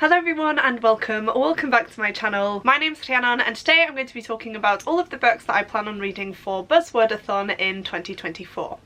Hello everyone and welcome back to my channel. My name's Rhiannon and today I'm going to be talking about all of the books that I plan on reading for Buzzwordathon in 2024.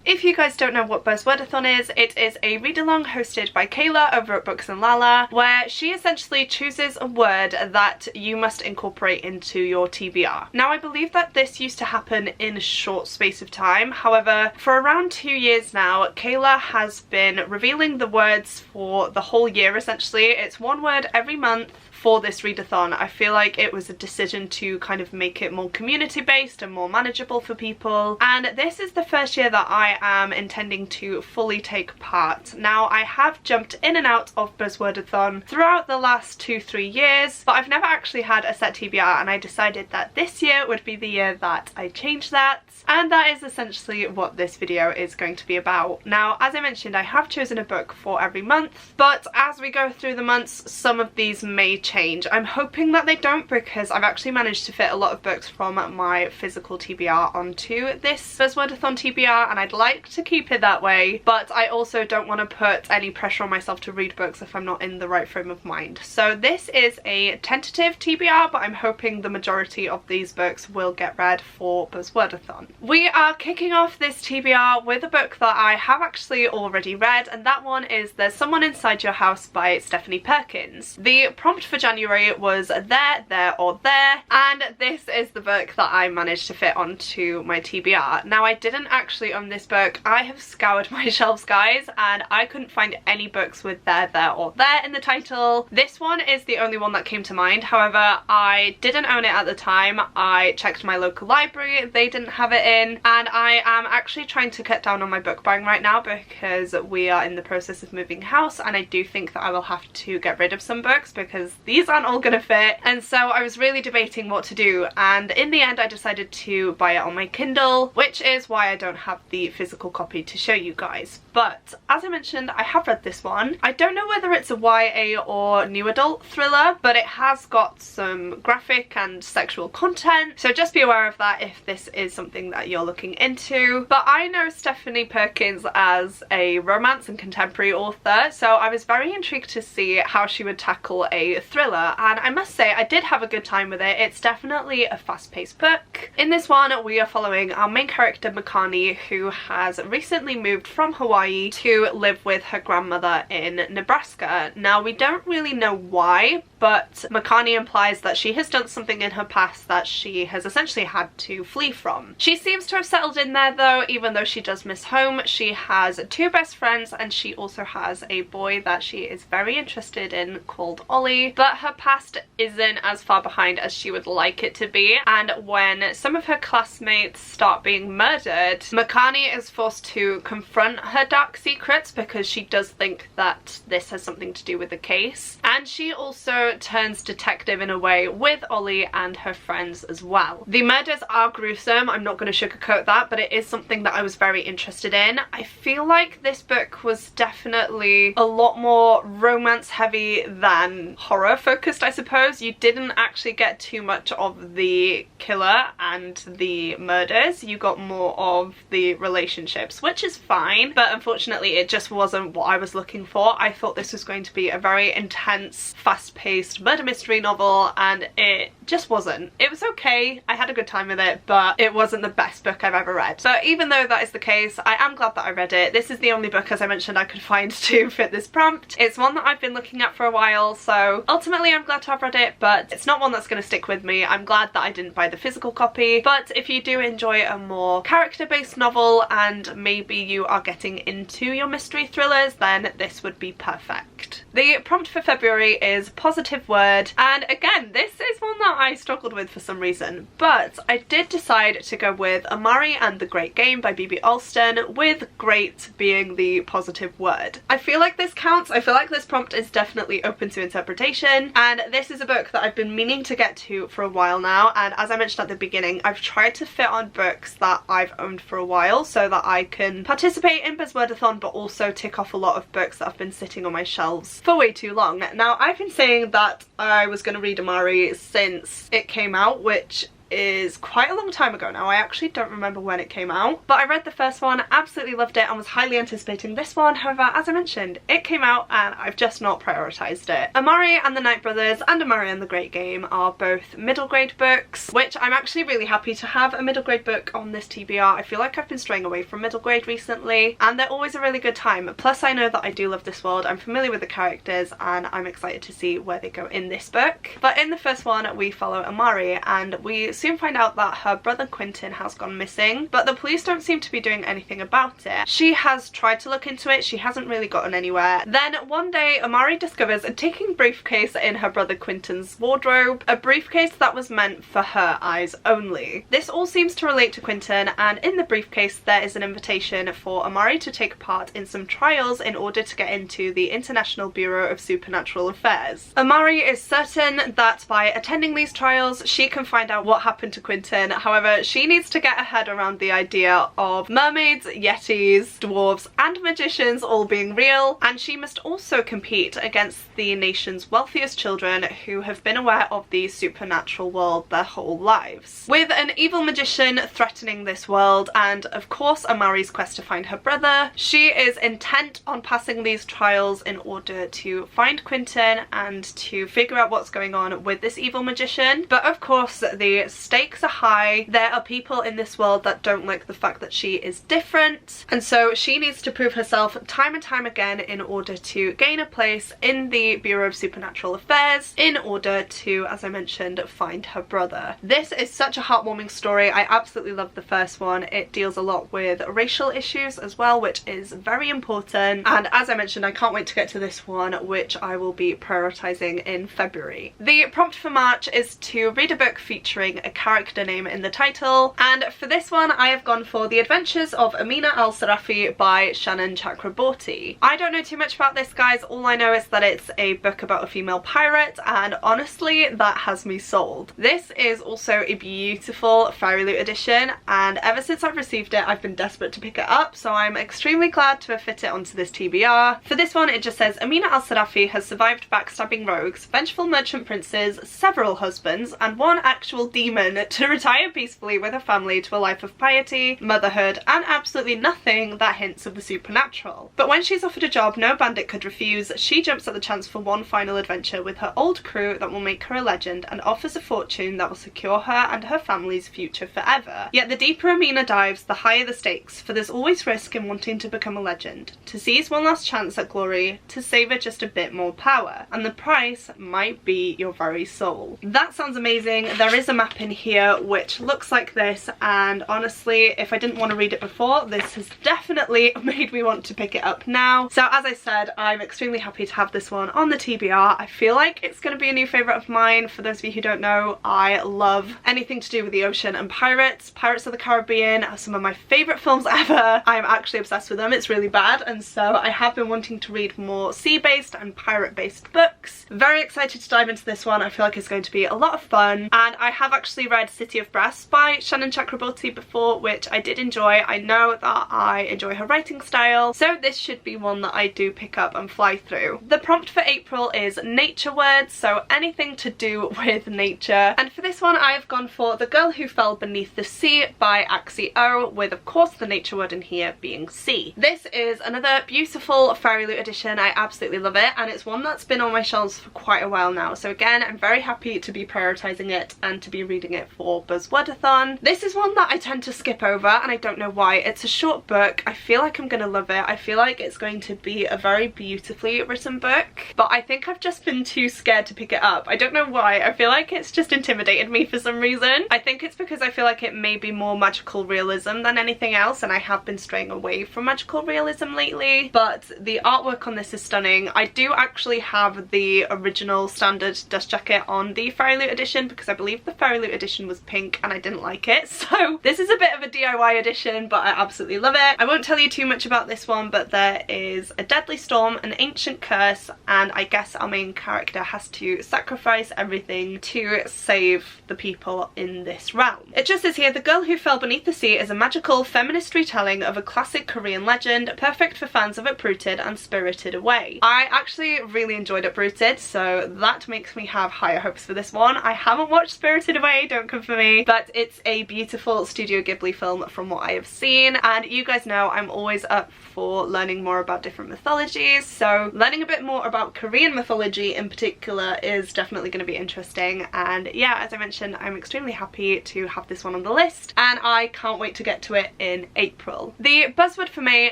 If you guys don't know what Buzzwordathon is, it is a read-along hosted by Kayla over at Books and Lala, where she essentially chooses a word that you must incorporate into your TBR. Now, I believe that this used to happen in a short space of time. However, for around 2 years now, Kayla has been revealing the words for the whole year, essentially. It's one word every month for this readathon. I feel like it was a decision to kind of make it more community-based and more manageable for people, and this is the first year that I am intending to fully take part. Now, I have jumped in and out of Buzzwordathon throughout the last 2-3 years, but I've never actually had a set TBR, and I decided that this year would be the year that I changed that, and that is essentially what this video is going to be about. Now, as I mentioned, I have chosen a book for every month, but as we go through the months, some of these may change. I'm hoping that they don't, because I've actually managed to fit a lot of books from my physical TBR onto this Buzzwordathon TBR, and I'd like to keep it that way, but I also don't want to put any pressure on myself to read books if I'm not in the right frame of mind. So this is a tentative TBR, but I'm hoping the majority of these books will get read for Buzzwordathon. We are kicking off this TBR with a book that I have actually already read, and that one is There's Someone Inside Your House by Stephanie Perkins. The prompt for January was there, there or there, and this is the book that I managed to fit onto my TBR. Now, I didn't actually own this book. I have scoured my shelves, guys, and I couldn't find any books with there, there or there in the title. This one is the only one that came to mind. However, I didn't own it at the time. I checked my local library, they didn't have it in, and I am actually trying to cut down on my book buying right now because we are in the process of moving house, and I do think that I will have to get rid of some books because these aren't all gonna fit. And so I was really debating what to do, and in the end I decided to buy it on my Kindle, which is why I don't have the physical copy to show you guys. But as I mentioned, I have read this one. I don't know whether it's a YA or new adult thriller, but it has got some graphic and sexual content, so just be aware of that if this is something that you're looking into. But I know Stephanie Perkins as a romance and contemporary author, so I was very intrigued to see how she would tackle a thriller, and I must say I did have a good time with it. It's definitely a fast-paced book. In this one, we are following our main character Makani, who has recently moved from Hawaii to live with her grandmother in Nebraska. Now, we don't really know why, but Makani implies that she has done something in her past that she has essentially had to flee from. She seems to have settled in there though, even though she does miss home. She has 2 best friends, and she also has a boy that she is very interested in called Ollie, but her past isn't as far behind as she would like it to be, and when some of her classmates start being murdered, Makani is forced to confront her dark secrets because she does think that this has something to do with the case, and she also turns detective in a way with Ollie and her friends as well. The murders are gruesome, I'm not going to sugarcoat that, but it is something that I was very interested in. I feel like this book was definitely a lot more romance heavy than horror focused, I suppose. You didn't actually get too much of the killer and the murders, you got more of the relationships, which is fine, but unfortunately it just wasn't what I was looking for. I thought this was going to be a very intense, fast-paced murder mystery novel, and it just wasn't. It was okay, I had a good time with it, but it wasn't the best book I've ever read. So even though that is the case, I am glad that I read it. This is the only book, as I mentioned, I could find to fit this prompt. It's one that I've been looking at for a while, so ultimately I'm glad to have read it, but it's not one that's going to stick with me. I'm glad that I didn't buy the physical copy, but if you do enjoy a more character-based novel and maybe you are getting into your mystery thrillers, then this would be perfect. The prompt for February is positive word, and again, this is one that I struggled with for some reason, but I did decide to go with Amari and the Great Game by B.B. Alston, with great being the positive word. I feel like this counts. I feel like this prompt is definitely open to interpretation, and this is a book that I've been meaning to get to for a while now, and as I mentioned at the beginning, I've tried to fit on books that I've owned for a while so that I can participate in Buzzwordathon but also tick off a lot of books that have been sitting on my shelves for way too long. Now, I've been saying that I was going to read Amari since it came out, which is quite a long time ago now. I actually don't remember when it came out, but I read the first one, absolutely loved it, and was highly anticipating this one. However, as I mentioned, it came out and I've just not prioritised it. Everyy and the Night Brothers and Everyy and the Great Game are both middle grade books, which I'm actually really happy to have a middle grade book on this TBR. I feel like I've been straying away from middle grade recently, and they're always a really good time. Plus, I know that I do love this world, I'm familiar with the characters, and I'm excited to see where they go in this book. But in the first one, we follow Everyy, and we soon find out that her brother Quentin has gone missing, but the police don't seem to be doing anything about it. She has tried to look into it, she hasn't really gotten anywhere. Then one day, Everyy discovers a ticking briefcase in her brother Quentin's wardrobe, a briefcase that was meant for her eyes only. This all seems to relate to Quentin, and in the briefcase there is an invitation for Everyy to take part in some trials in order to get into the International Bureau of Supernatural Affairs. Everyy is certain that by attending these trials she can find out what happened to Quentin. However, she needs to get her head around the idea of mermaids, yetis, dwarves and magicians all being real, and she must also compete against the nation's wealthiest children who have been aware of the supernatural world their whole lives. With an evil magician threatening this world, and of course Every's quest to find her brother, she is intent on passing these trials in order to find Quentin and to figure out what's going on with this evil magician. But of course the stakes are high. There are people in this world that don't like the fact that she is different, and so she needs to prove herself time and time again in order to gain a place in the Bureau of Supernatural Affairs, in order to, as I mentioned, find her brother. This is such a heartwarming story. I absolutely love the first one. It deals a lot with racial issues as well, which is very important, and as I mentioned, I can't wait to get to this one, which I will be prioritising in February. The prompt for March is to read a book featuring a character name in the title, and for this one I have gone for The Adventures of Amina Al-Sarafi by Shannon Chakraborty. I don't know too much about this, guys. All I know is that it's a book about a female pirate, and honestly that has me sold. This is also a beautiful Fairy Loot edition, and ever since I've received it I've been desperate to pick it up, so I'm extremely glad to have fit it onto this TBR. For this one it just says, Amina Al-Sarafi has survived backstabbing rogues, vengeful merchant princes, several husbands and one actual demon to retire peacefully with her family to a life of piety, motherhood and absolutely nothing that hints of the supernatural. But when she's offered a job no bandit could refuse, she jumps at the chance for one final adventure with her old crew that will make her a legend, and offers a fortune that will secure her and her family's future forever. Yet the deeper Amina dives, the higher the stakes, for there's always risk in wanting to become a legend, to seize one last chance at glory, to savour just a bit more power, and the price might be your very soul. That sounds amazing. There is a map in here which looks like this, and honestly if I didn't want to read it before, this has definitely made me want to pick it up now. So as I said, I'm extremely happy to have this one on the TBR. I feel like it's going to be a new favourite of mine. For those of you who don't know, I love anything to do with the ocean and pirates. Pirates of the Caribbean are some of my favourite films ever. I'm actually obsessed with them. It's really bad, and so I have been wanting to read more sea-based and pirate-based books. Very excited to dive into this one. I feel like it's going to be a lot of fun, and I have actually read City of Brass by Shannon Chakraborty before, which I did enjoy. I know that I enjoy her writing style, so this should be one that I do pick up and fly through. The prompt for April is nature words, so anything to do with nature, and for this one I've gone for The Girl Who Fell Beneath the Sea by Axie O, with of course the nature word in here being sea. This is another beautiful Fairy Loot edition. I absolutely love it, and it's one that's been on my shelves for quite a while now, so again I'm very happy to be prioritising it and to be reading it for Buzzwordathon. This is one that I tend to skip over, and I don't know why. It's a short book. I feel like I'm gonna love it. I feel like it's going to be a very beautifully written book, but I think I've just been too scared to pick it up. I don't know why. I feel like it's just intimidated me for some reason. I think it's because I feel like it may be more magical realism than anything else, and I have been straying away from magical realism lately, but the artwork on this is stunning. I do actually have the original standard dust jacket on the Fairy Loot edition because I believe the Fairy Loot edition was pink and I didn't like it, so this is a bit of a DIY edition, but I absolutely love it. I won't tell you too much about this one, but there is a deadly storm, an ancient curse, and I guess our main character has to sacrifice everything to save the people in this realm. It just says here, The Girl Who Fell Beneath the Sea is a magical feminist retelling of a classic Korean legend, perfect for fans of Uprooted and Spirited Away. I actually really enjoyed Uprooted, so that makes me have higher hopes for this one. I haven't watched Spirited Away okay, don't come for me. But it's a beautiful Studio Ghibli film from what I have seen, and you guys know I'm always up for learning more about different mythologies, so learning a bit more about Korean mythology in particular is definitely going to be interesting. And yeah, as I mentioned, I'm extremely happy to have this one on the list, and I can't wait to get to it in April. The buzzword for me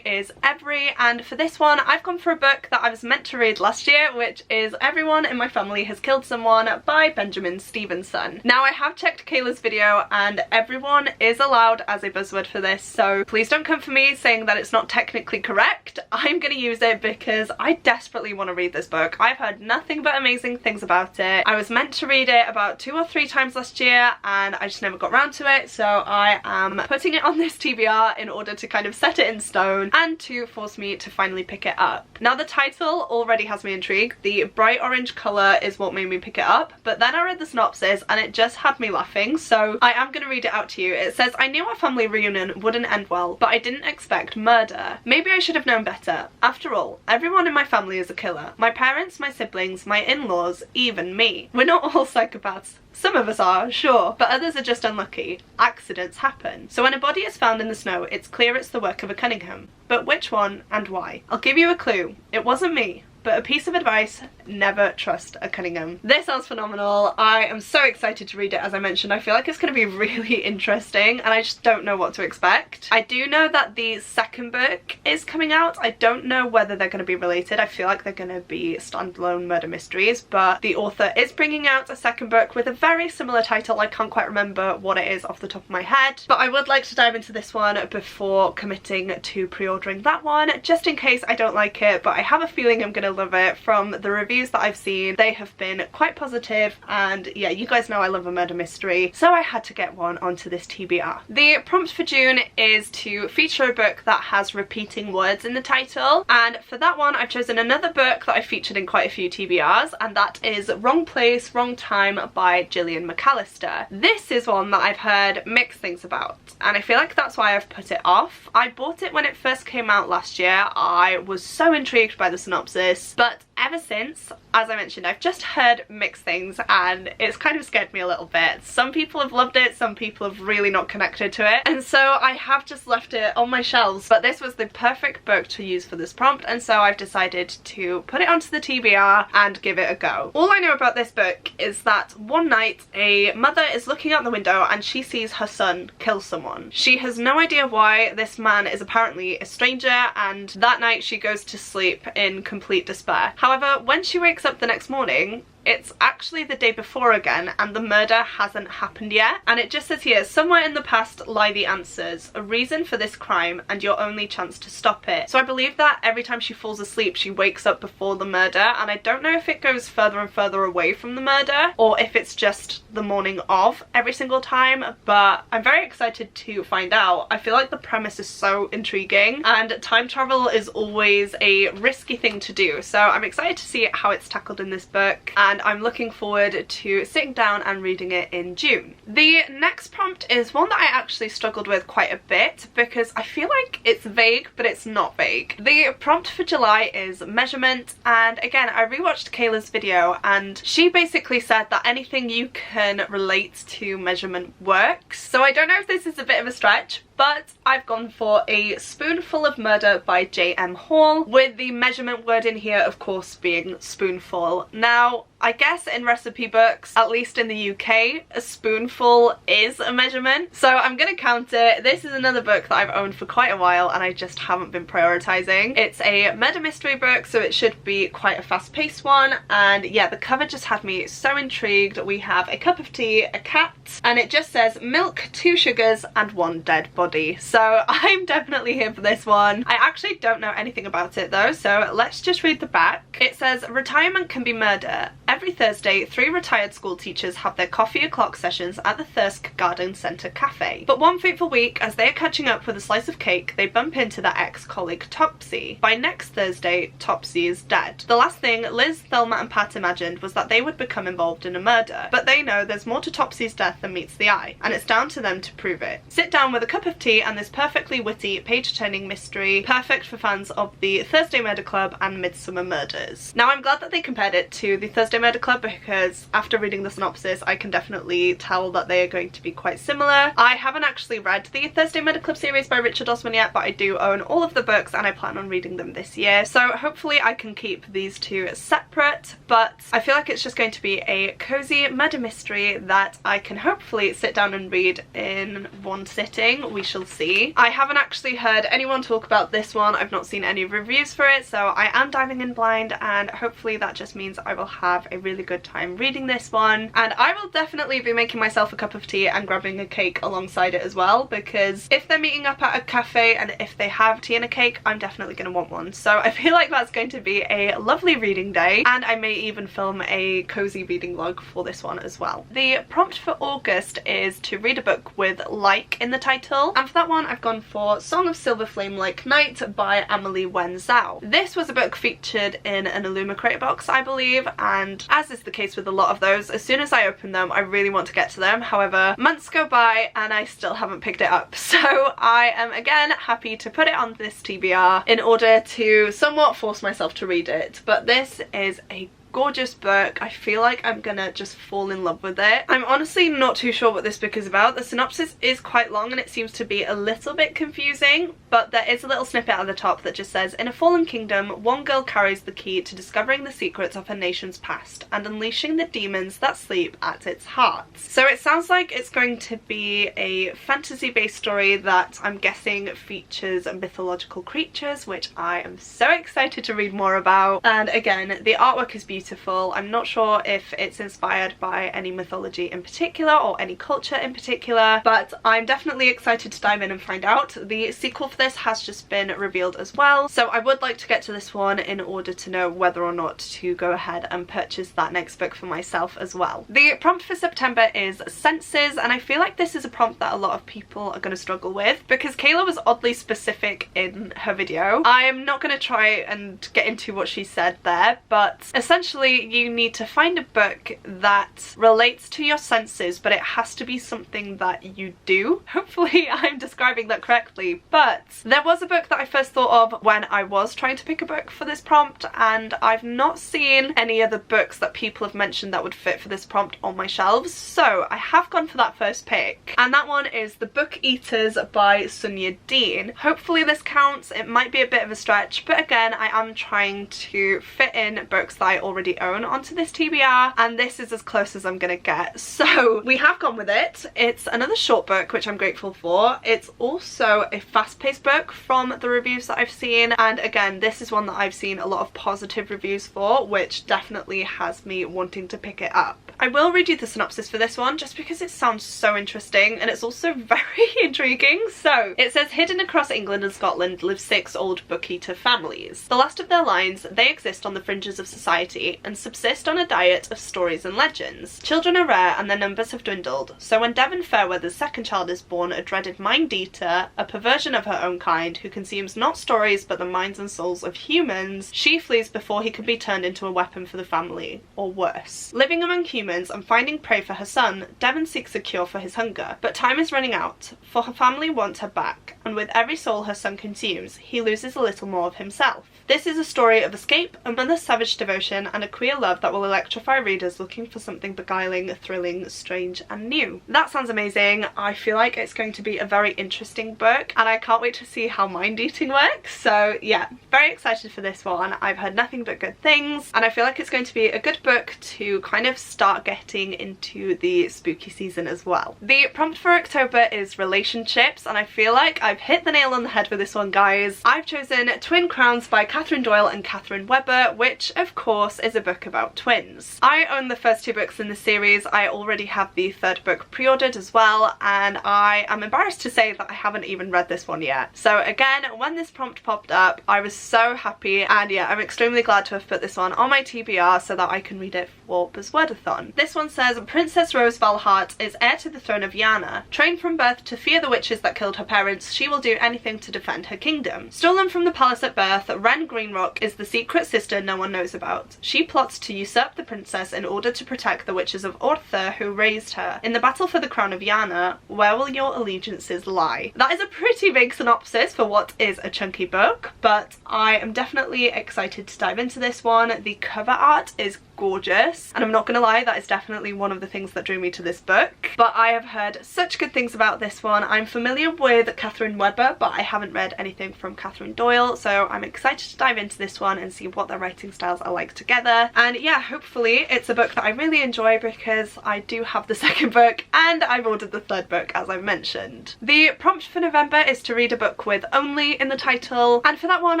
is Everyy, and for this one I've gone for a book that I was meant to read last year, which is Everyone in My Family Has Killed Someone by Benjamin Stevenson. Now, I have checked Kayla's video and everyone is allowed as a buzzword for this, so please don't come for me saying that it's not technically correct. I'm gonna use it because I desperately want to read this book. I've heard nothing but amazing things about it. I was meant to read it about 2 or 3 times last year and I just never got around to it, so I am putting it on this TBR in order to kind of set it in stone and to force me to finally pick it up. Now, the title already has me intrigued. The bright orange colour is what made me pick it up, but then I read the synopsis and it just had me laughing, so I am going to read it out to you. It says, "I knew our family reunion wouldn't end well, but I didn't expect murder. Maybe I should have known better. After all, everyone in my family is a killer. My parents, my siblings, my in-laws, even me. We're not all psychopaths. Some of us are, sure, but others are just unlucky. Accidents happen. So when a body is found in the snow, it's clear it's the work of a Cunningham. But which one and why? I'll give you a clue. It wasn't me. But a piece of advice, never trust a Cunningham." This sounds phenomenal. I am so excited to read it. As I mentioned, I feel like it's going to be really interesting and I just don't know what to expect. I do know that the second book is coming out. I don't know whether they're going to be related. I feel like they're going to be standalone murder mysteries, but the author is bringing out a second book with a very similar title. I can't quite remember what it is off the top of my head, but I would like to dive into this one before committing to pre-ordering that one, just in case I don't like it, but I have a feeling I'm going to love it. From the reviews that I've seen, they have been quite positive, and yeah, you guys know I love a murder mystery, so I had to get one onto this TBR. The prompt for June is to feature a book that has repeating words in the title, and for that one I've chosen another book that I featured in quite a few TBRs, and that is Wrong Place, Wrong Time by Gillian McAllister. This is one that I've heard mixed things about, and I feel like that's why I've put it off. I bought it when it first came out last year. I was so intrigued by the synopsis, but ever since, as I mentioned, I've just heard mixed things and it's kind of scared me a little bit. Some people have loved it, some people have really not connected to it, and so I have just left it on my shelves. But this was the perfect book to use for this prompt, and so I've decided to put it onto the TBR and give it a go. All I know about this book is that one night a mother is looking out the window and she sees her son kill someone. She has no idea why. This man is apparently a stranger, and that night she goes to sleep in complete despair. However, when she wakes up the next morning, it's actually the day before again and the murder hasn't happened yet. And it just says here, "Somewhere in the past lie the answers, a reason for this crime and your only chance to stop it." So I believe that every time she falls asleep she wakes up before the murder, and I don't know if it goes further and further away from the murder or if it's just the morning of every single time, but I'm very excited to find out. I feel like the premise is so intriguing, and time travel is always a risky thing to do, so I'm excited to see how it's tackled in this book, and I'm looking forward to sitting down and reading it in June. The next prompt is one that I actually struggled with quite a bit because I feel like it's vague, but it's not vague. The prompt for July is measurement, and again, I rewatched Kayla's video and she basically said that anything you can relate to measurement works. So I don't know if this is a bit of a stretch, but I've gone for A Spoonful of Murder by J.M. Hall, with the measurement word in here of course being spoonful. Now, I guess in recipe books, at least in the UK, a spoonful is a measurement, so I'm gonna count it. This is another book that I've owned for quite a while and I just haven't been prioritizing. It's a murder mystery book, so it should be quite a fast-paced one, and yeah, the cover just had me so intrigued. We have a cup of tea, a cat, and it just says milk, 2 sugars and 1 dead body. So I'm definitely here for this one. I actually don't know anything about it though, so let's just read the back. It says, "Retirement can be murder. Every Thursday, 3 retired school teachers have their coffee o'clock sessions at the Thirsk Garden Centre Cafe. But one fateful week, as they are catching up with a slice of cake, they bump into their ex-colleague Topsy. By next Thursday, Topsy is dead. The last thing Liz, Thelma and Pat imagined was that they would become involved in a murder. But they know there's more to Topsy's death than meets the eye, and it's down to them to prove it. Sit down with a cup of tea and this perfectly witty, page-turning mystery, perfect for fans of the Thursday Murder Club and Midsummer Murders." Now, I'm glad that they compared it to the Thursday Murder Murder Club, because after reading the synopsis I can definitely tell that they are going to be quite similar. I haven't actually read the Thursday Murder Club series by Richard Osman yet, but I do own all of the books and I plan on reading them this year, so hopefully I can keep these two separate. But I feel like it's just going to be a cozy murder mystery that I can hopefully sit down and read in one sitting. We shall see. I haven't actually heard anyone talk about this one. I've not seen any reviews for it, so I am diving in blind, and hopefully that just means I will have a really good time reading this one. And I will definitely be making myself a cup of tea and grabbing a cake alongside it as well, because if they're meeting up at a cafe and if they have tea and a cake, I'm definitely going to want one. So I feel like that's going to be a lovely reading day, and I may even film a cozy reading log for this one as well. The prompt for August is to read a book with like in the title, and for that one I've gone for Song of Silver Flame Like Night by Emily Wen Zhao. This was a book featured in an Illuma Creator box, I believe, and as is the case with a lot of those, as soon as I open them I really want to get to them. However, months go by and I still haven't picked it up, so I am again happy to put it on this TBR in order to somewhat force myself to read it. But this is a gorgeous book. I feel like I'm gonna just fall in love with it. I'm honestly not too sure what this book is about. The synopsis is quite long and it seems to be a little bit confusing, but there is a little snippet at the top that just says, in a fallen kingdom, one girl carries the key to discovering the secrets of her nation's past and unleashing the demons that sleep at its heart. So it sounds like it's going to be a fantasy-based story that I'm guessing features mythological creatures, which I am so excited to read more about. And again, the artwork is beautiful. I'm not sure if it's inspired by any mythology in particular or any culture in particular, but I'm definitely excited to dive in and find out. The sequel for this has just been revealed as well, so I would like to get to this one in order to know whether or not to go ahead and purchase that next book for myself as well. The prompt for September is senses, and I feel like this is a prompt that a lot of people are going to struggle with because Kayla was oddly specific in her video. I am not going to try and get into what she said there, but essentially you need to find a book that relates to your senses, but it has to be something that you do. Hopefully I'm describing that correctly, but there was a book that I first thought of when I was trying to pick a book for this prompt, and I've not seen any other books that people have mentioned that would fit for this prompt on my shelves, so I have gone for that first pick, and that one is The Book Eaters by Sunya Dean. Hopefully this counts. It might be a bit of a stretch, but again, I am trying to fit in books that I already own onto this TBR, and this is as close as I'm gonna get, so we have gone with it. It's another short book, which I'm grateful for. It's also a fast-paced book from the reviews that I've seen, and again, this is one that I've seen a lot of positive reviews for, which definitely has me wanting to pick it up. I will read you the synopsis for this one just because it sounds so interesting and it's also very intriguing. So it says, hidden across England and Scotland live 6 old book-eater families. The last of their lines, they exist on the fringes of society and subsist on a diet of stories and legends. Children are rare and their numbers have dwindled, so when Devon Fairweather's second child is born, a dreaded mind-eater, a perversion of her own kind, who consumes not stories but the minds and souls of humans, she flees before he can be turned into a weapon for the family, or worse. Living among humans and finding prey for her son, Devon seeks a cure for his hunger, but time is running out, for her family wants her back, and with every soul her son consumes, he loses a little more of himself. This is a story of escape, a mother's savage devotion, and a queer love that will electrify readers looking for something beguiling, thrilling, strange, and new. That sounds amazing. I feel like it's going to be a very interesting book, and I can't wait to see how mind-eating works. So yeah, very excited for this one. I've heard nothing but good things, and I feel like it's going to be a good book to kind of start getting into the spooky season as well. The prompt for October is relationships, and I feel like I've hit the nail on the head with this one, guys. I've chosen Twin Crowns by Catherine Doyle and Catherine Webber, which of course is a book about twins. I own the first 2 books in the series. I already have the 3rd book pre-ordered as well, and I am embarrassed to say that I haven't even read this one yet. So again, when this prompt popped up, I was so happy, and yeah, I'm extremely glad to have put this one on my TBR so that I can read it for Buzzwordathon. This one says, Princess Rose Valhart is heir to the throne of Yana. Trained from birth to fear the witches that killed her parents, she will do anything to defend her kingdom. Stolen from the palace at birth, Wren Greenrock is the secret sister no one knows about. She plots to usurp the princess in order to protect the witches of Orther who raised her. In the battle for the crown of Yana, where will your allegiances lie? That is a pretty big synopsis for what is a chunky book, but I am definitely excited to dive into this one. The cover art is gorgeous, and I'm not gonna lie, that is definitely one of the things that drew me to this book. But I have heard such good things about this one. I'm familiar with Catherine Webber, but I haven't read anything from Catherine Doyle, so I'm excited to dive into this one and see what their writing styles are like together. And yeah, hopefully it's a book that I really enjoy, because I do have the second book and I've ordered the third book, as I mentioned. The prompt for November is to read a book with "only" in the title, and for that one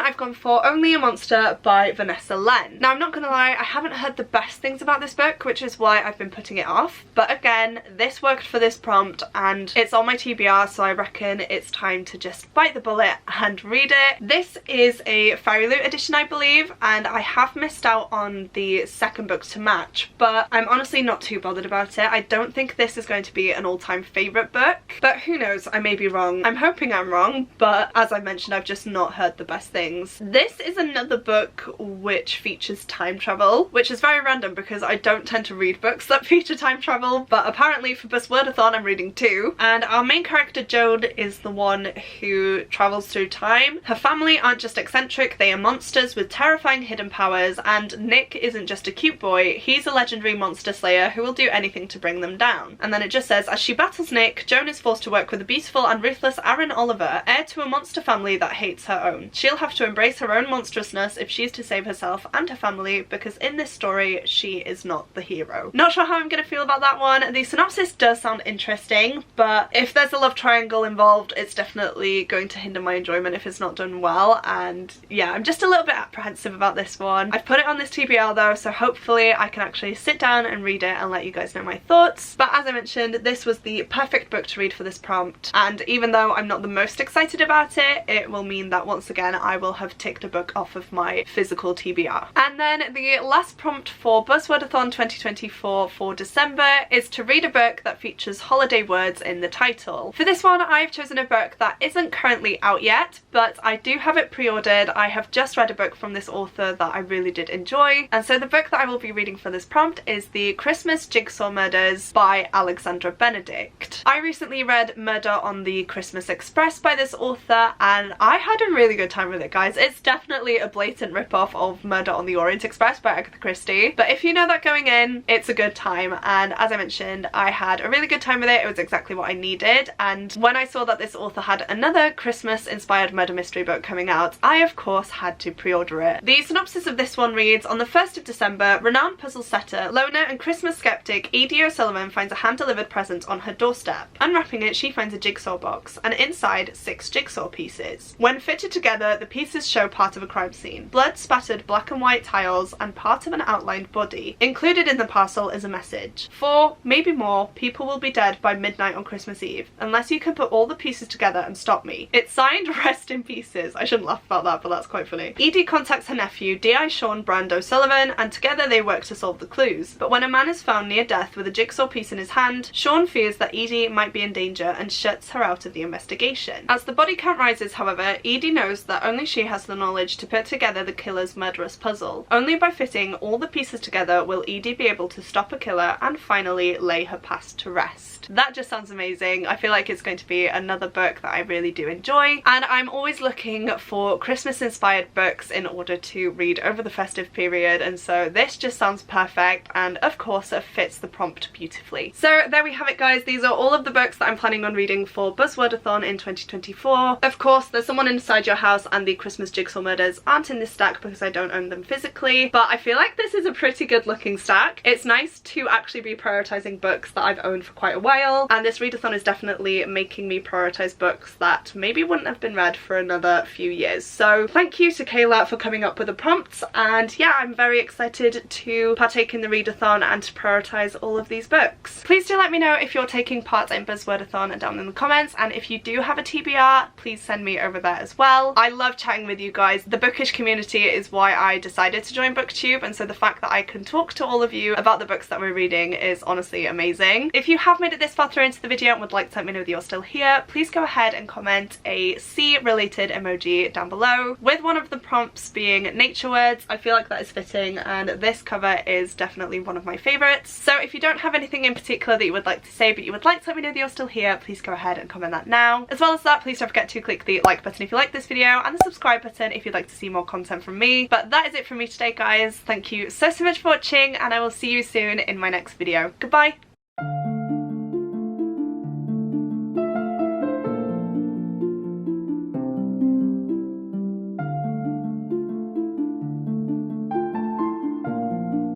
I've gone for Only a Monster by Vanessa Len. Now I'm not gonna lie, I haven't heard the best things about this book, which is why I've been putting it off, but again, this worked for this prompt and it's on my TBR, so I reckon it's time to just bite the bullet and read it. This is a Fairy Loot edition, I believe, and I have missed out on the second book to match, but I'm honestly not too bothered about it. I don't think this is going to be an all-time favourite book, but who knows, I may be wrong. I'm hoping I'm wrong, but as I mentioned, I've just not heard the best things. This is another book which features time travel, which is very random because I don't tend to read books that feature time travel, but apparently for Buzzwordathon I'm reading two, and our main character Joan is the one who travels through time. Her family aren't just eccentric, they are monsters with terrifying hidden powers, and Nick isn't just a cute boy, he's a legendary monster slayer who will do anything to bring them down. And then it just says, as she battles Nick, Joan is forced to work with the beautiful and ruthless Aaron Oliver, heir to a monster family that hates her own. She'll have to embrace her own monstrousness if she's to save herself and her family, because in this story she is not the hero. Not sure how I'm gonna feel about that one. The synopsis does sound interesting, but if there's a love triangle involved, it's definitely going to hinder my enjoyment if it's not done well, and yeah, I'm just a little bit apprehensive about this one. I've put it on this TBR though, so hopefully I can actually sit down and read it and let you guys know my thoughts. But as I mentioned, this was the perfect book to read for this prompt, and even though I'm not the most excited about it, it will mean that once again I will have ticked a book off of my physical TBR. And then the last prompt for Buzzwordathon 2024 for December is to read a book that features holiday words in the title. For this one I've chosen a book that isn't currently out yet, but I do have it pre-ordered. I have just read a book from this author that I really did enjoy, and so the book that I will be reading for this prompt is The Christmas Jigsaw Murders by Alexandra Benedict. I recently read Murder on the Christmas Express by this author and I had a really good time with it, guys. It's definitely a blatant rip-off of Murder on the Orient Express by Agatha Christie, but if you know that going in, it's a good time, and as I mentioned, I had a really good time with it. It was exactly what I needed, and when I saw that this author had another Christmas-inspired murder mystery book coming out, I of course had to pre-order it. The synopsis of this one reads, on the 1st of December, renowned puzzle setter, loner and Christmas skeptic Edie O'Sullivan finds a hand-delivered present on her doorstep. Unwrapping it, she finds a jigsaw box, and inside 6 jigsaw pieces. When fitted together, the pieces show part of a crime scene. Blood-spattered black and white tiles and part of an outlined body. Included in the parcel is a message. 4, maybe more, people will be dead by midnight on Christmas Eve, unless you can put all the pieces together and stop me. It's signed Rest in Pieces. I shouldn't laugh about that, but that's quite funny. Edie contacts her nephew, D.I. Sean Brand O'Sullivan, and together they work to solve the clues. But when a man is found near death with a jigsaw piece in his hand, Sean fears that Edie might be in danger and shuts her out of the investigation. As the body count rises, however, Edie knows that only she has the knowledge to put together the killer's murderous puzzle. Only by fitting all the pieces together will Edie be able to stop a killer and finally lay her past to rest. That just sounds amazing. I feel like it's going to be another book that I really do enjoy, and I'm always looking for Christmas inspired books in order to read over the festive period, and so this just sounds perfect, and of course it fits the prompt beautifully. So there we have it, guys. These are all of the books that I'm planning on reading for Buzzwordathon in 2024. Of course, There's Someone Inside Your House and the Christmas Jigsaw Murders aren't in this stack because I don't own them physically, but I feel like this is a pretty good looking stack. It's nice to actually be prioritizing books that I've owned for quite a while, and this readathon is definitely making me prioritize books that maybe wouldn't have been read for another few years. So thank you to Kayla for coming up with the prompts, and yeah, I'm very excited to partake in the readathon and to prioritize all of these books. Please do let me know if you're taking part in Buzzwordathon down in the comments, and if you do have a TBR, please send me over there as well. I love chatting with you guys. The bookish community is why I decided to join BookTube, and so the fact that I can talk to all of you about the books that we're reading is honestly amazing. If you have made it this far through into the video and would like to let me know that you're still here, please go ahead and comment a sea related emoji down below, with one of the prompts being nature words. I feel like that is fitting, and this cover is definitely one of my favourites. So if you don't have anything in particular that you would like to say but you would like to let me know that you're still here, please go ahead and comment that now. As well as that, please don't forget to click the like button if you like this video and the subscribe button if you'd like to see more content from me. But that is it from me today, guys. Thank you so so much for watching, and I will see you soon in my next video. Goodbye!